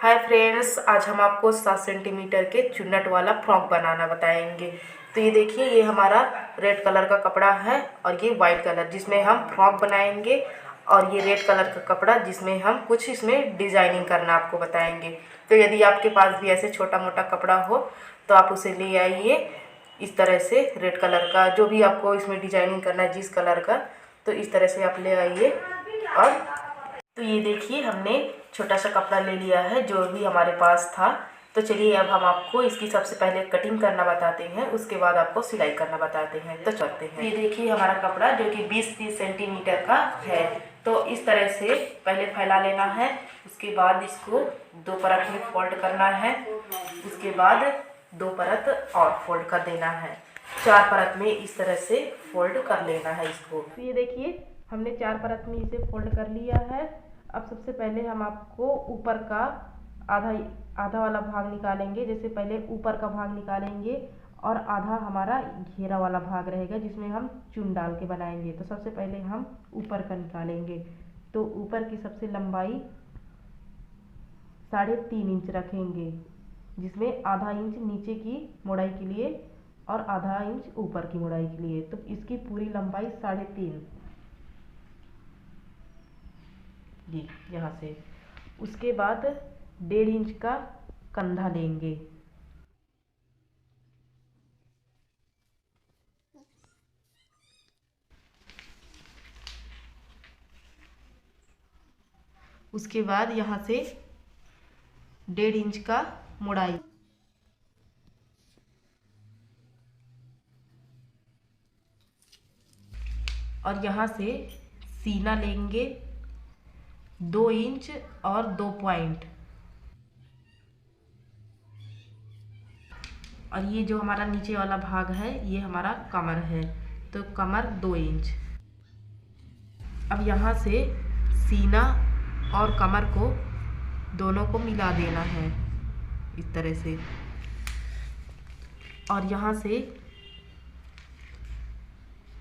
Hi friends, आज हम आपको 7 सेंटीमीटर के चुन्नट वाला फ्रॉक बनाना बताएंगे। तो ये देखिए, ये हमारा रेड कलर का कपड़ा है और ये वाइट कलर जिसमें हम फ्रॉक बनाएंगे, और ये रेड कलर का कपड़ा जिसमें हम कुछ इसमें डिज़ाइनिंग करना आपको बताएंगे। तो यदि आपके पास भी ऐसे छोटा मोटा कपड़ा हो तो आप उसे ले आइए। इस तरह से रेड कलर का जो भी आपको इसमें डिजाइनिंग करना है, जिस कलर का, तो इस तरह से आप ले आइए। और तो ये देखिए, हमने छोटा सा कपड़ा ले लिया है जो भी हमारे पास था। तो चलिए, अब हम आपको इसकी सबसे पहले कटिंग करना बताते हैं, उसके बाद आपको सिलाई करना बताते हैं। तो चलते हैं। ये देखिए, हमारा कपड़ा जो कि 20-30 सेंटीमीटर का है। तो इस तरह से पहले फैला लेना है, उसके बाद इसको 2 परत में फोल्ड करना है, उसके बाद 2 परत और फोल्ड कर देना है। 4 परत में इस तरह से फोल्ड कर लेना है इसको। तो ये देखिए, हमने 4 परत में इसे फोल्ड कर लिया है। अब सबसे पहले हम आपको ऊपर का आधा आधा वाला भाग निकालेंगे। जैसे पहले ऊपर का भाग निकालेंगे और आधा हमारा घेरा वाला भाग रहेगा जिसमें हम चुन डाल के बनाएंगे। तो सबसे पहले हम ऊपर का निकालेंगे। तो ऊपर की सबसे लंबाई 3.5 इंच रखेंगे, जिसमें आधा इंच नीचे की मोड़ाई के लिए और आधा इंच ऊपर की मोड़ाई के लिए। तो इसकी पूरी लंबाई 3.5 जी, यहाँ से। उसके बाद 1.5 इंच का कंधा लेंगे। उसके बाद यहाँ से 1.5 इंच का मोड़ाई, और यहाँ से सीना लेंगे 2 इंच और 2 पॉइंट। और ये जो हमारा नीचे वाला भाग है ये हमारा कमर है, तो कमर 2 इंच। अब यहाँ से सीना और कमर को दोनों को मिला देना है इस तरह से। और यहाँ से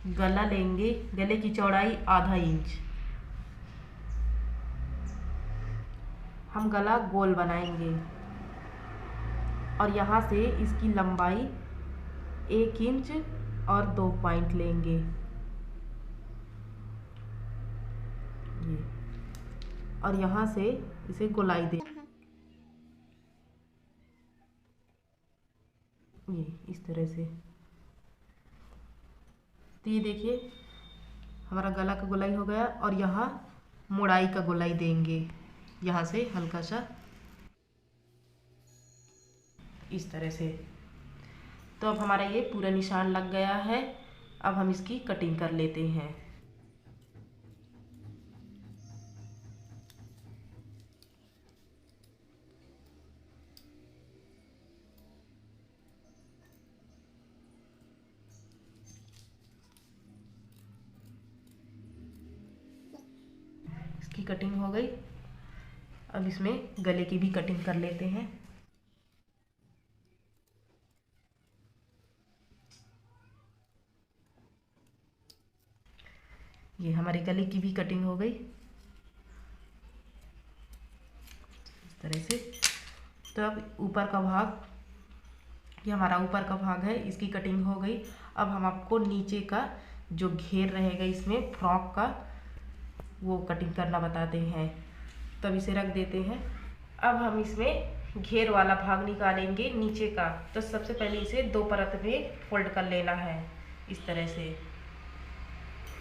गला लेंगे, गले की चौड़ाई आधा इंच। हम गला गोल बनाएंगे और यहाँ से इसकी लंबाई 1 इंच और 2 पॉइंट लेंगे ये। और यहाँ से इसे गोलाई दे, ये इस तरह से। तो ये देखिए, हमारा गला का गोलाई हो गया। और यहाँ मोड़ाई का गोलाई देंगे, यहाँ से हल्का सा इस तरह से। तो अब हमारा ये पूरा निशान लग गया है। अब हम इसकी कटिंग कर लेते हैं। इसकी कटिंग हो गई। अब इसमें गले की भी कटिंग कर लेते हैं। ये हमारे गले की भी कटिंग हो गई इस तरह से। तो अब ऊपर का भाग, ये हमारा ऊपर का भाग है, इसकी कटिंग हो गई। अब हम आपको नीचे का जो घेर रहेगा इसमें फ्रॉक का, वो कटिंग करना बताते हैं। तब इसे रख देते हैं। अब हम इसमें घेर वाला भाग निकालेंगे नीचे का। तो सबसे पहले इसे 2 परत में फोल्ड कर लेना है इस तरह से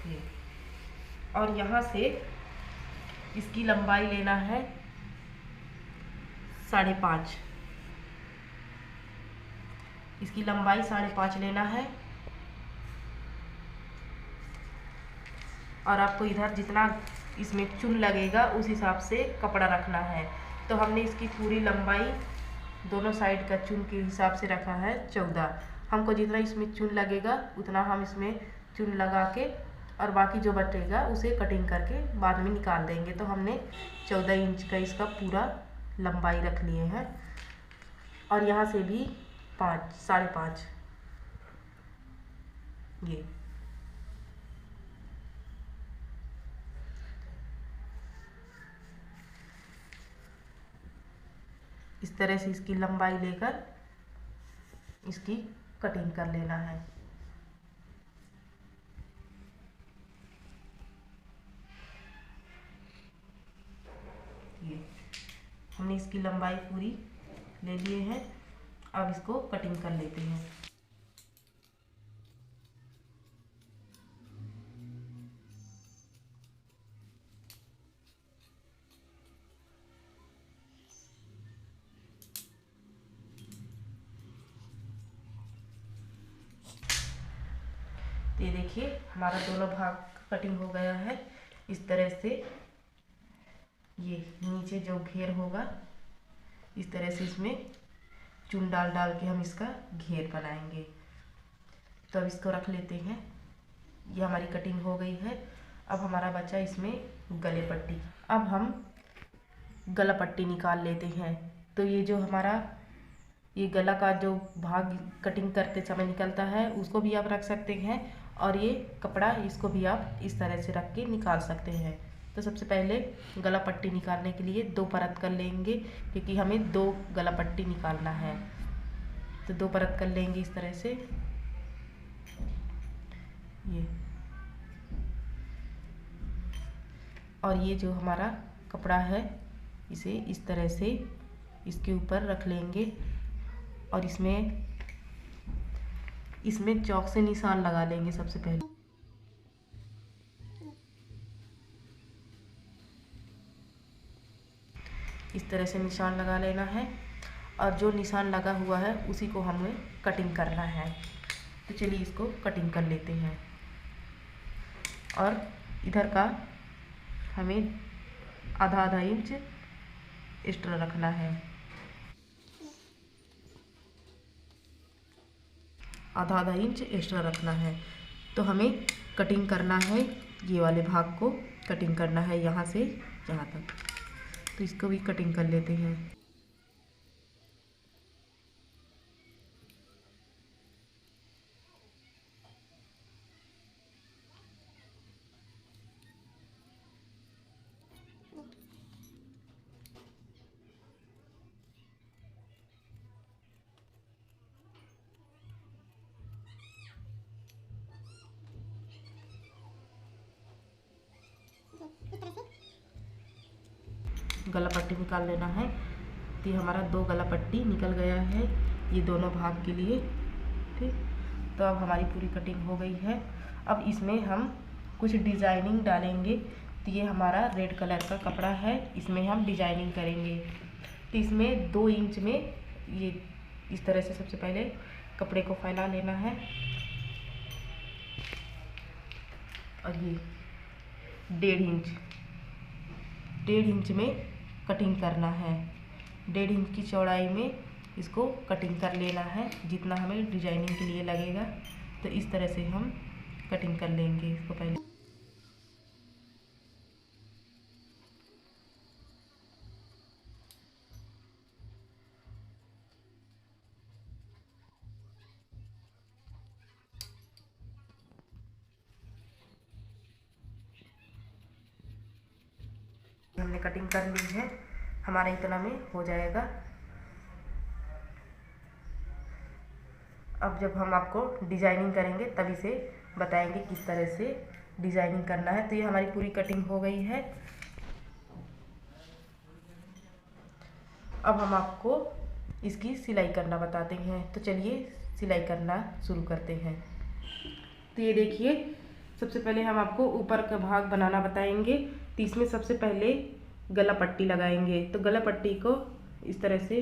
ये। और यहाँ से इसकी लंबाई लेना है 5.5। इसकी लंबाई 5.5 लेना है। और आपको इधर जितना इसमें चुन लगेगा उस हिसाब से कपड़ा रखना है। तो हमने इसकी पूरी लंबाई दोनों साइड का चुन के हिसाब से रखा है 14। हमको जितना इसमें चुन लगेगा उतना हम इसमें चुन लगा के, और बाकी जो बचेगा उसे कटिंग करके बाद में निकाल देंगे। तो हमने 14 इंच का इसका पूरा लंबाई रख लिए हैं। और यहाँ से भी 5.5 ये। इस तरह से इसकी लंबाई लेकर इसकी कटिंग कर लेना है। ये हमने इसकी लंबाई पूरी ले लिए हैं। अब इसको कटिंग कर लेते हैं। तो ये देखिए हमारा दोनों भाग कटिंग हो गया है। इस तरह से ये नीचे जो घेर होगा इस तरह से इसमें चून डाल डाल के हम इसका घेर बनाएंगे। तो अब इसको रख लेते हैं। ये हमारी कटिंग हो गई है। अब हमारा बचा इसमें गले पट्टी। अब हम गला पट्टी निकाल लेते हैं। तो ये जो हमारा ये गला का जो भाग कटिंग करते समय निकलता है उसको भी आप रख सकते हैं, और ये कपड़ा इसको भी आप इस तरह से रख के निकाल सकते हैं। तो सबसे पहले गला पट्टी निकालने के लिए 2 परत कर लेंगे, क्योंकि हमें 2 गला पट्टी निकालना है। तो 2 परत कर लेंगे इस तरह से। ये और ये जो हमारा कपड़ा है इसे इस तरह से इसके ऊपर रख लेंगे, और इसमें चॉक से निशान लगा लेंगे। सबसे पहले इस तरह से निशान लगा लेना है, और जो निशान लगा हुआ है उसी को हमें कटिंग करना है। तो चलिए इसको कटिंग कर लेते हैं। और इधर का हमें आधा आधा इंच एक्स्ट्रा रखना है। आधा आधा इंच एक्स्ट्रा रखना है। तो हमें कटिंग करना है, ये वाले भाग को कटिंग करना है यहाँ से यहाँ तक। तो इसको भी कटिंग कर लेते हैं। गला पट्टी निकाल लेना है। तो ये हमारा 2 गला पट्टी निकल गया है ये दोनों भाग के लिए। ठीक, तो अब हमारी पूरी कटिंग हो गई है। अब इसमें हम कुछ डिज़ाइनिंग डालेंगे। तो ये हमारा रेड कलर का कपड़ा है, इसमें हम डिज़ाइनिंग करेंगे। तो इसमें 2 इंच में ये इस तरह से सबसे पहले कपड़े को फैला लेना है, और ये 1.5 इंच में कटिंग करना है। 1.5 इंच की चौड़ाई में इसको कटिंग कर लेना है, जितना हमें डिजाइनिंग के लिए लगेगा। तो इस तरह से हम कटिंग कर लेंगे इसको पहले। हमने कटिंग कर ली है, हमारा इतना में हो जाएगा। अब जब हम आपको डिजाइनिंग करेंगे तब इसे बताएंगे किस तरह से डिजाइनिंग करना है। तो ये हमारी पूरी कटिंग हो गई है। अब हम आपको इसकी सिलाई करना बताते हैं। तो चलिए सिलाई करना शुरू करते हैं। तो ये देखिए, सबसे पहले हम आपको ऊपर का भाग बनाना बताएंगे। तो इसमें सबसे पहले गला पट्टी लगाएंगे। तो गला पट्टी को इस तरह से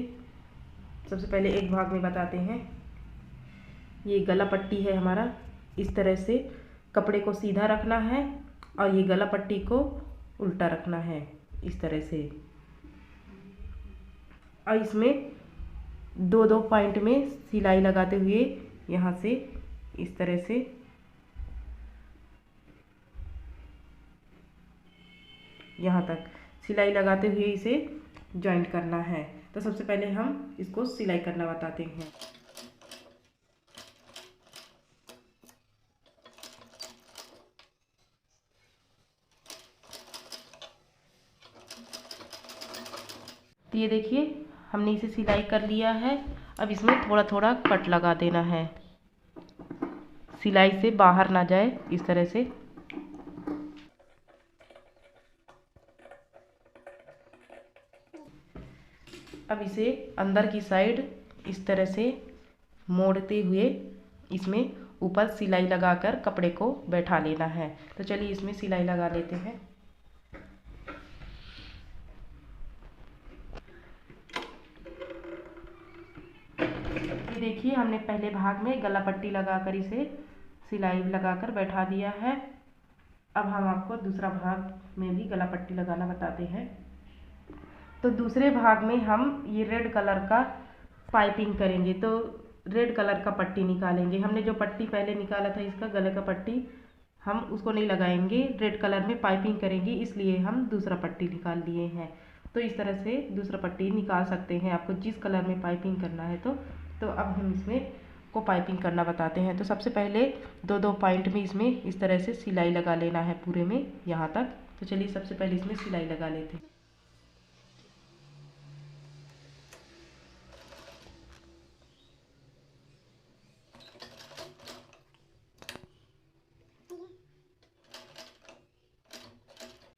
सबसे पहले एक भाग में बताते हैं। ये गला पट्टी है हमारा, इस तरह से कपड़े को सीधा रखना है, और ये गला पट्टी को उल्टा रखना है इस तरह से। और इसमें 2-2 पॉइंट में सिलाई लगाते हुए यहाँ से इस तरह से यहाँ तक सिलाई लगाते हुए इसे जॉइंट करना है। तो सबसे पहले हम इसको सिलाई करना बताते हैं। तो ये देखिए, हमने इसे सिलाई कर लिया है। अब इसमें थोड़ा थोड़ा कट लगा देना है, सिलाई से बाहर ना जाए, इस तरह से। अब इसे अंदर की साइड इस तरह से मोड़ते हुए इसमें ऊपर सिलाई लगाकर कपड़े को बैठा लेना है। तो चलिए इसमें सिलाई लगा लेते हैं। ये देखिए हमने पहले भाग में गला पट्टी लगाकर इसे सिलाई लगाकर बैठा दिया है। अब हम आपको दूसरा भाग में भी गला पट्टी लगाना बताते हैं। तो दूसरे भाग में हम ये रेड कलर का पाइपिंग करेंगे। तो रेड कलर का पट्टी निकालेंगे। हमने जो पट्टी पहले निकाला था इसका गले का पट्टी, हम उसको नहीं लगाएंगे, रेड कलर में पाइपिंग करेंगे, इसलिए हम दूसरा पट्टी निकाल लिए हैं। तो इस तरह से दूसरा पट्टी निकाल सकते हैं आपको जिस कलर में पाइपिंग करना है। तो अब हम इसमें को पाइपिंग करना बताते हैं। तो सबसे पहले दो दो पॉइंट में इसमें इस तरह से सिलाई लगा लेना है पूरे में यहाँ तक। तो चलिए सबसे पहले इसमें सिलाई लगा लेते हैं।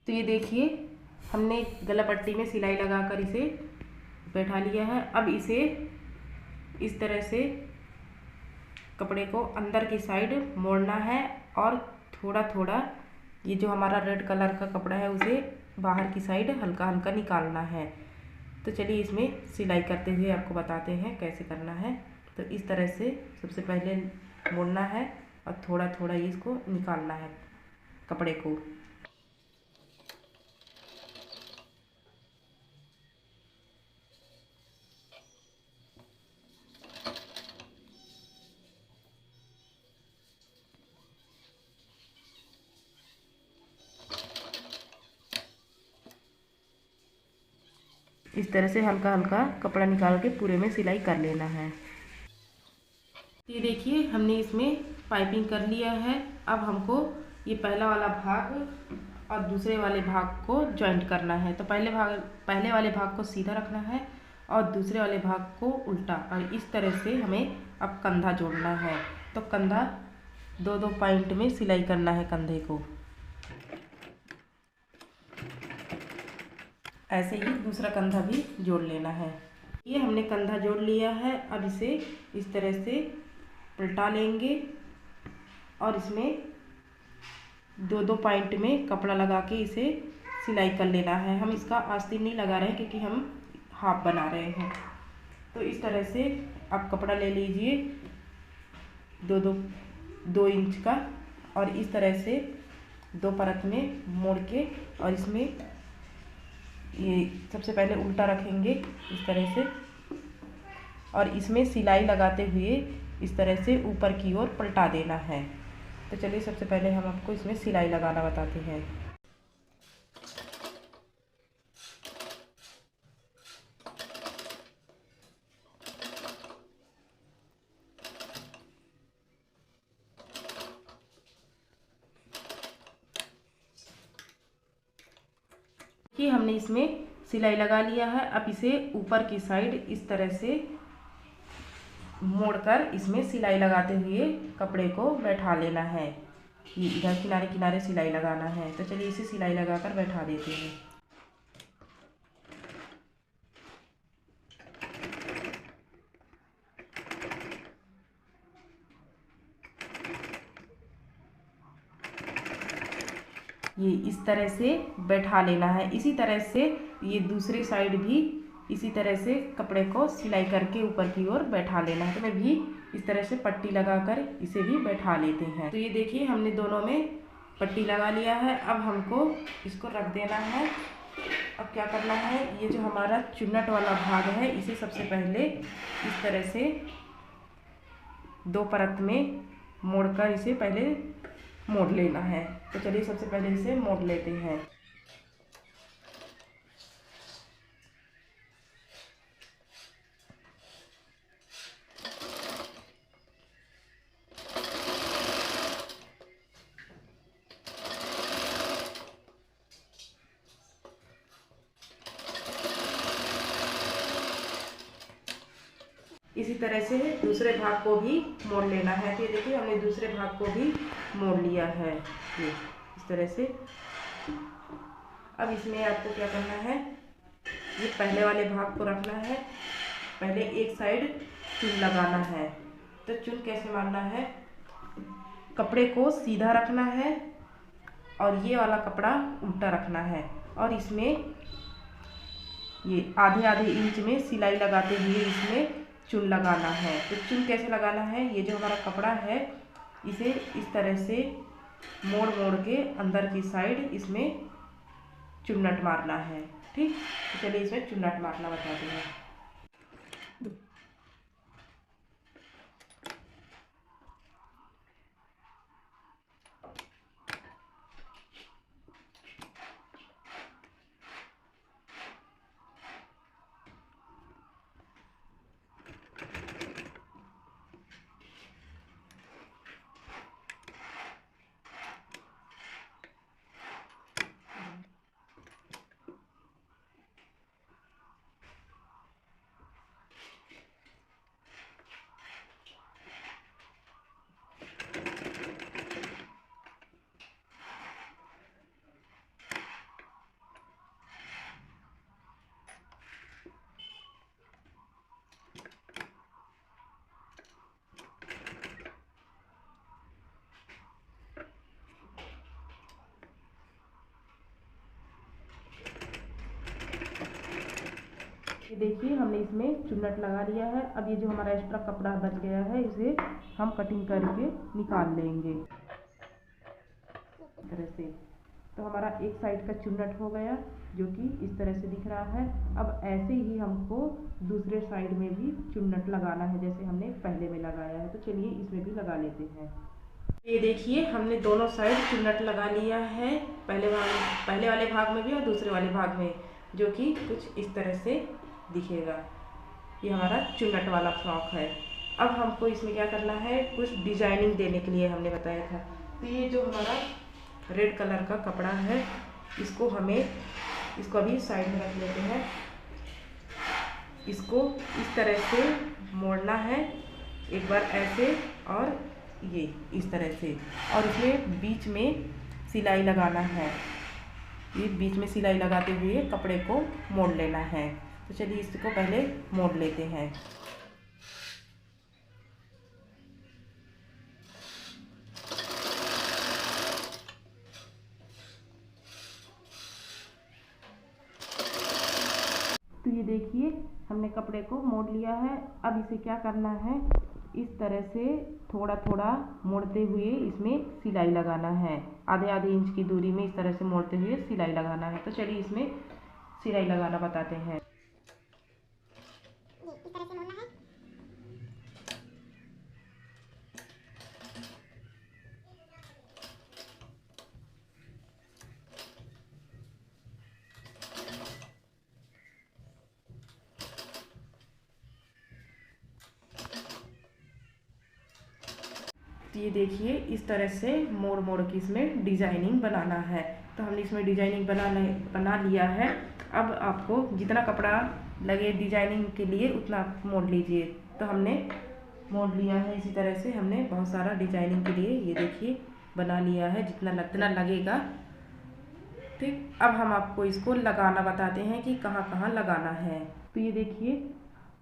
तो ये देखिए हमने गला पट्टी में सिलाई लगाकर इसे बैठा लिया है। अब इसे इस तरह से कपड़े को अंदर की साइड मोड़ना है और थोड़ा थोड़ा ये जो हमारा रेड कलर का कपड़ा है उसे बाहर की साइड हल्का हल्का निकालना है। तो चलिए इसमें सिलाई करते हुए आपको बताते हैं कैसे करना है। तो इस तरह से सबसे पहले मोड़ना है और थोड़ा थोड़ा इसको निकालना है कपड़े को। इस तरह से हल्का हल्का कपड़ा निकाल के पूरे में सिलाई कर लेना है। ये देखिए हमने इसमें पाइपिंग कर लिया है। अब हमको ये पहला वाला भाग और दूसरे वाले भाग को जॉइंट करना है। तो पहले वाले भाग को सीधा रखना है और दूसरे वाले भाग को उल्टा, और इस तरह से हमें अब कंधा जोड़ना है। तो कंधा दो दो पॉइंट में सिलाई करना है कंधे को। ऐसे ही दूसरा कंधा भी जोड़ लेना है। ये हमने कंधा जोड़ लिया है। अब इसे इस तरह से पलटा लेंगे और इसमें दो दो पॉइंट में कपड़ा लगा के इसे सिलाई कर लेना है। हम इसका आस्तीन नहीं लगा रहे हैं क्योंकि हम हाफ बना रहे हैं। तो इस तरह से आप कपड़ा ले लीजिए दो इंच का, और इस तरह से दो परत में मोड़ के, और इसमें ये सबसे पहले उल्टा रखेंगे इस तरह से, और इसमें सिलाई लगाते हुए इस तरह से ऊपर की ओर पलटा देना है। तो चलिए सबसे पहले हम आपको इसमें सिलाई लगाना बताते हैं। कि हमने इसमें सिलाई लगा लिया है। अब इसे ऊपर की साइड इस तरह से मोड़कर इसमें सिलाई लगाते हुए कपड़े को बैठा लेना है। ये इधर किनारे किनारे सिलाई लगाना है। तो चलिए इसे सिलाई लगाकर बैठा देते हैं। ये इस तरह से बैठा लेना है। इसी तरह से ये दूसरी साइड भी इसी तरह से कपड़े को सिलाई करके ऊपर की ओर बैठा लेना है। तो मैं भी इस तरह से पट्टी लगाकर इसे भी बैठा लेते हैं। तो ये देखिए हमने दोनों में पट्टी लगा लिया है। अब हमको इसको रख देना है। अब क्या करना है, ये जो हमारा चुन्नट वाला भाग है इसे सबसे पहले इस तरह से दो परत में मोड़कर इसे पहले मोड़ लेना है। तो चलिए सबसे पहले इसे मोड़ लेते हैं। इसी तरह से दूसरे भाग को भी मोड़ लेना है। तो ये देखिए हमने दूसरे भाग को भी मोड़ लिया है ये इस तरह से। अब इसमें आपको क्या करना है, ये पहले वाले भाग को रखना है, पहले एक साइड चुन लगाना है। तो चुन कैसे मारना है, कपड़े को सीधा रखना है और ये वाला कपड़ा उल्टा रखना है और इसमें ये आधे आधे इंच में सिलाई लगाते हुए इसमें चुन लगाना है। तो चुन कैसे लगाना है, ये जो हमारा कपड़ा है इसे इस तरह से मोड़ मोड़ के अंदर की साइड इसमें चुन्नट मारना है। ठीक, तो चलिए इसमें चुन्नट मारना बताते हैं। देखिए हमने इसमें चुन्नट लगा लिया है। अब ये जो हमारा एक्स्ट्रा कपड़ा बच गया है इसे हम कटिंग करके निकाल लेंगे इस तरह से। तो हमारा एक साइड का चुन्नट हो गया जो कि इस तरह से दिख रहा है। अब ऐसे ही हमको दूसरे साइड में भी चुन्नट लगाना है जैसे हमने पहले में लगाया है। तो चलिए इसमें भी लगा लेते हैं। ये देखिए हमने दोनों साइड चुन्नट लगा लिया है, पहले वाले भाग में भी और दूसरे वाले भाग में, जो कि कुछ इस तरह से दिखेगा। ये हमारा चुन्नट वाला फ्रॉक है। अब हमको इसमें क्या करना है, कुछ डिजाइनिंग देने के लिए हमने बताया था। तो ये जो हमारा रेड कलर का कपड़ा है इसको अभी साइड में रख लेते हैं। इसको इस तरह से मोड़ना है, एक बार ऐसे और ये इस तरह से, और इसमें बीच में सिलाई लगाना है। ये बीच में सिलाई लगाते हुए कपड़े को मोड़ लेना है। तो चलिए इसको पहले मोड़ लेते हैं। तो ये देखिए हमने कपड़े को मोड़ लिया है। अब इसे क्या करना है, इस तरह से थोड़ा थोड़ा मोड़ते हुए इसमें सिलाई लगाना है। आधे आधे इंच की दूरी में इस तरह से मोड़ते हुए सिलाई लगाना है। तो चलिए इसमें सिलाई लगाना बताते हैं। तो ये देखिए इस तरह से मोड़ मोड़ के इसमें डिजाइनिंग बनाना है। तो हमने इसमें डिजाइनिंग बना लिया है। अब आपको जितना कपड़ा लगे डिजाइनिंग के लिए उतना मोड़ लीजिए। तो हमने मोड़ लिया है, इसी तरह से हमने बहुत सारा डिजाइनिंग के लिए ये देखिए बना लिया है जितना लगेगा। ठीक, अब हम आपको इसको लगाना बताते हैं कि कहाँ कहाँ लगाना है। तो ये देखिए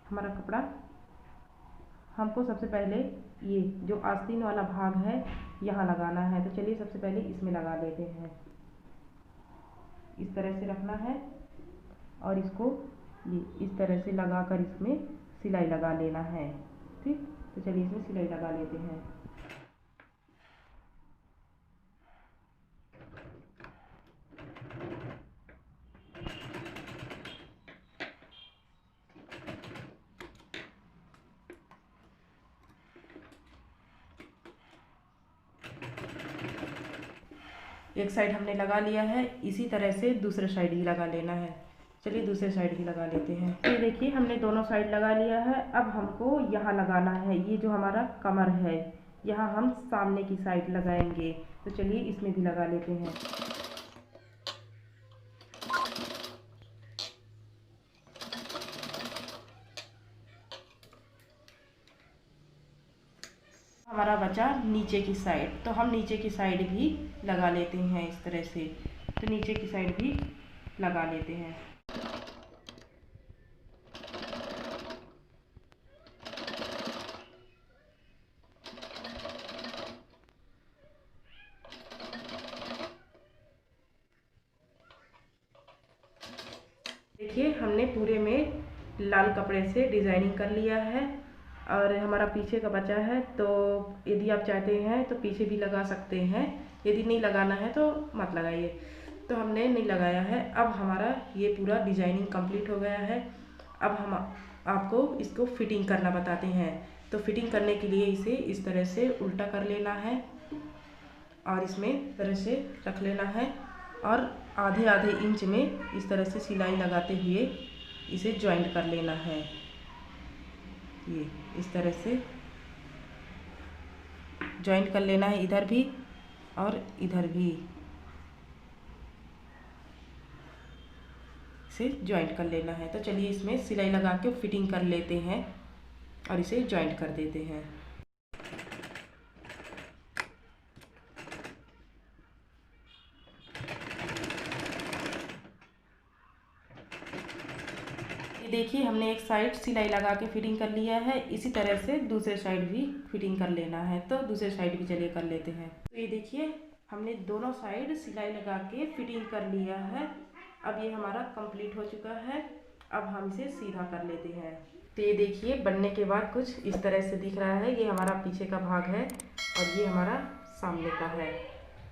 हमारा कपड़ा, हमको सबसे पहले ये जो आस्तीन वाला भाग है यहाँ लगाना है। तो चलिए सबसे पहले इसमें लगा लेते हैं। इस तरह से रखना है और इसको ये इस तरह से लगाकर इसमें सिलाई लगा लेना है। ठीक, तो चलिए इसमें सिलाई लगा लेते हैं। एक साइड हमने लगा लिया है, इसी तरह से दूसरे साइड ही लगा लेना है। चलिए दूसरे साइड ही लगा लेते हैं। ये देखिए हमने दोनों साइड लगा लिया है। अब हमको यहाँ लगाना है, ये जो हमारा कमर है यहाँ हम सामने की साइड लगाएंगे। तो चलिए इसमें भी लगा लेते हैं। हमारा बचा नीचे की साइड, तो हम नीचे की साइड भी लगा लेते हैं इस तरह से। तो नीचे की साइड भी लगा लेते हैं। देखिए हमने पूरे में लाल कपड़े से डिज़ाइनिंग कर लिया है और हमारा पीछे का बचा है, तो यदि आप चाहते हैं तो पीछे भी लगा सकते हैं, यदि नहीं लगाना है तो मत लगाइए। तो हमने नहीं लगाया है। अब हमारा ये पूरा डिज़ाइनिंग कंप्लीट हो गया है। अब हम आपको इसको फिटिंग करना बताते हैं। तो फिटिंग करने के लिए इसे इस तरह से उल्टा कर लेना है और इसमें तरह से रख लेना है और आधे आधे इंच में इस तरह से सिलाई लगाते हुए इसे जॉइंट कर लेना है। ये इस तरह से जॉइंट कर लेना है, इधर भी और इधर भी इसे जॉइंट कर लेना है। तो चलिए इसमें सिलाई लगा के फिटिंग कर लेते हैं और इसे जॉइंट कर देते हैं। देखिए हमने एक साइड सिलाई लगा के फिटिंग कर लिया है, इसी तरह से दूसरे साइड भी फिटिंग कर लेना है। तो दूसरे साइड भी चलिए कर लेते हैं। तो ये देखिए हमने दोनों साइड सिलाई लगा के फिटिंग कर लिया है। अब ये हमारा कंप्लीट हो चुका है। अब हम इसे सीधा कर लेते हैं। तो ये देखिए बनने के बाद कुछ इस तरह से दिख रहा है। ये हमारा पीछे का भाग है और ये हमारा सामने का है,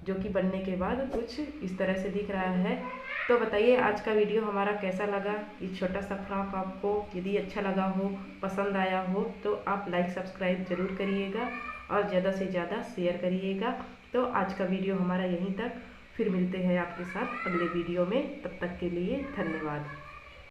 जो कि बनने के बाद कुछ इस तरह से दिख रहा है। तो बताइए आज का वीडियो हमारा कैसा लगा। ये छोटा सा फ्रॉक आपको यदि अच्छा लगा हो, पसंद आया हो, तो आप लाइक सब्सक्राइब ज़रूर करिएगा और ज़्यादा से ज़्यादा शेयर करिएगा। तो आज का वीडियो हमारा यहीं तक, फिर मिलते हैं आपके साथ अगले वीडियो में। तब तक के लिए धन्यवाद।